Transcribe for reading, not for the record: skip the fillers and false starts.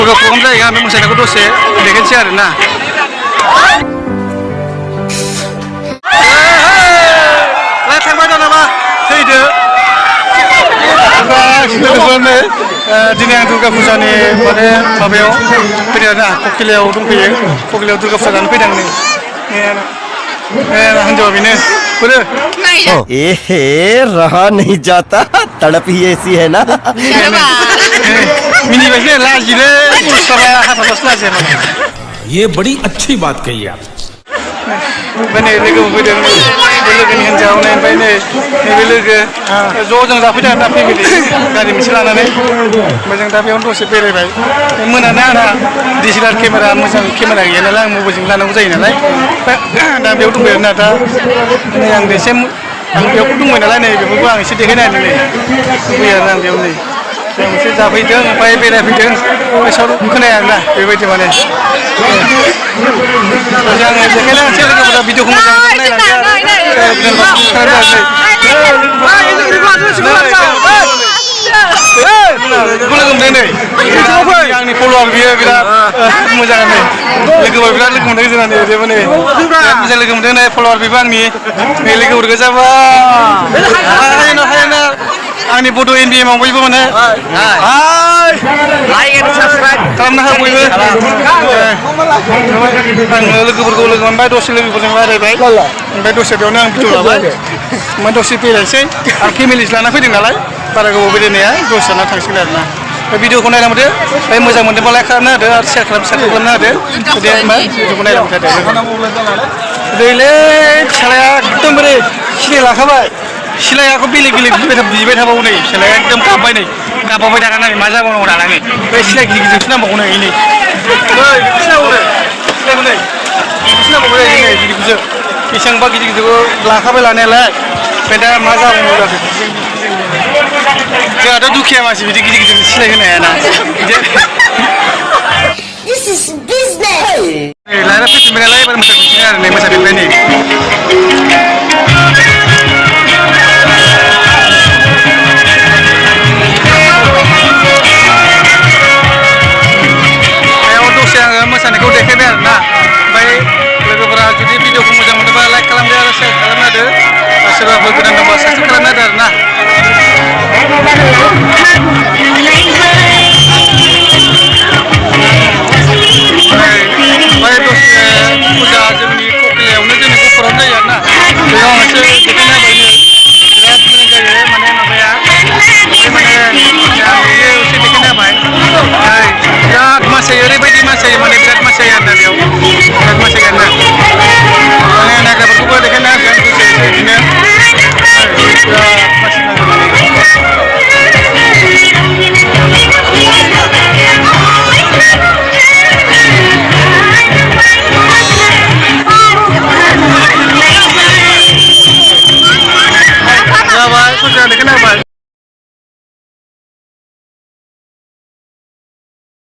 सोरबा प्रग्राम जायोगा बे मोसानायखौ दसे देखायनोसै आरो ना थांबाय दा नामा फैदो लोगोफोरनो दिनै आं दुर्गा फुजानि माने माबायाव फैदों आरोना ककिलायाव दंफैयो ककिलायाव दुर्गा फुजा जानो फैदों हिन्जावा बेनो बोरो एहे रहा नहीं जाता तड़प ही ऐसी है ना मिनिबायसो लाजिलै मुस्ताबा हाथाबासो लाजिया नामा ये बड़ी अच्छी बात कही आप ओमफ्राय नै लोगो फैदों बे लोगोनि हिन्जाव ओमफ्राय नै नैबे लोगो ज' जों जाफैदों आरोना फेमिलि गारि मोनसे लानानै ओमफ्राय जों दा बेयावनो दसे बेरायबाय मोनानो आंहा डिएसएलआर केमेरा मोजां केमेरा गैया नालाय आं मबाइलजों लानांगौ जायो नालाय दा बेयाव दंबाय आरोना दा नै आं एसे आं बेयाव दंबाय नालाय नै बेफोरखौ आं एसे देखायनो नै फैयो आरोना आं बेयाव नै जों मोनसे जाफैदों ओमफ्राय बेरायफैदों गोसोआव खोनाया आरोना बेबायदि माने आङो देखायलांसै लोगोफोरा भिडिअखौ मोजां नायलांदो आंनि फल'वार बियो बिराद मोजां नै लोगोफोर बिराद लोगो मोनदों जोंना नै बेबो नै बिराद मोजां लोगो मोनदों नै फल'वार बेबो आंनि नै लोगोफोर गोजाबा आंनि बड' एनबिएम आव बयबो माने लाइक एन्ड साबस्क्राइब खालामनो हो बयबो आङो लोगोफोरखौ लोगो मोनबाय दसे लोगोफोरजों रायज्लायबाय ओमफ्राय दसे बेयावनो आं भिडिअ लाबाय ओमफ्राय दसे बेरायनोसै आरो फेमिलिसो लाना फैदों नालाय बारा गोबाव बेरायनाया दसे लाना थांसिगोन आरोना ओमफ्राय भिडिअखौ नायलांदो ओमफ्राय मोजां मोनदोंबा लाइक खालामना होदो आरो शेयार खालामना होदो दे होमबा भिडिअखौ नायलांबाय थादो दैलै फिसालाया एकदमबारे सिनाय लाखाबाय सिलायाखौ बेलेग बेलेग बिबाय थाबावो नै फिसालाया एकदम गाबबाय नै गाबबाय दाना नै मा जाबावनांगौ दाना बे सिलाय गिदिर गिदिरसो नांबावगौ नै नै सिलायखौ नै सिनांबावगौ नै गिदिरखौसो बेसेबांबा गिदिर गिदिरखौ लाखाबाय लानायालाय ओमफ्राय दा मा जाबावनांगौ जाखो जोंहाथ' दुखिया मानसि बिदि गिदिर गिदिर सिलाय होनो हायाना लायरा फैफिनबाय नालाय एबार मोसाफिनसिगोन आरो नै मोसाफिनबाय नै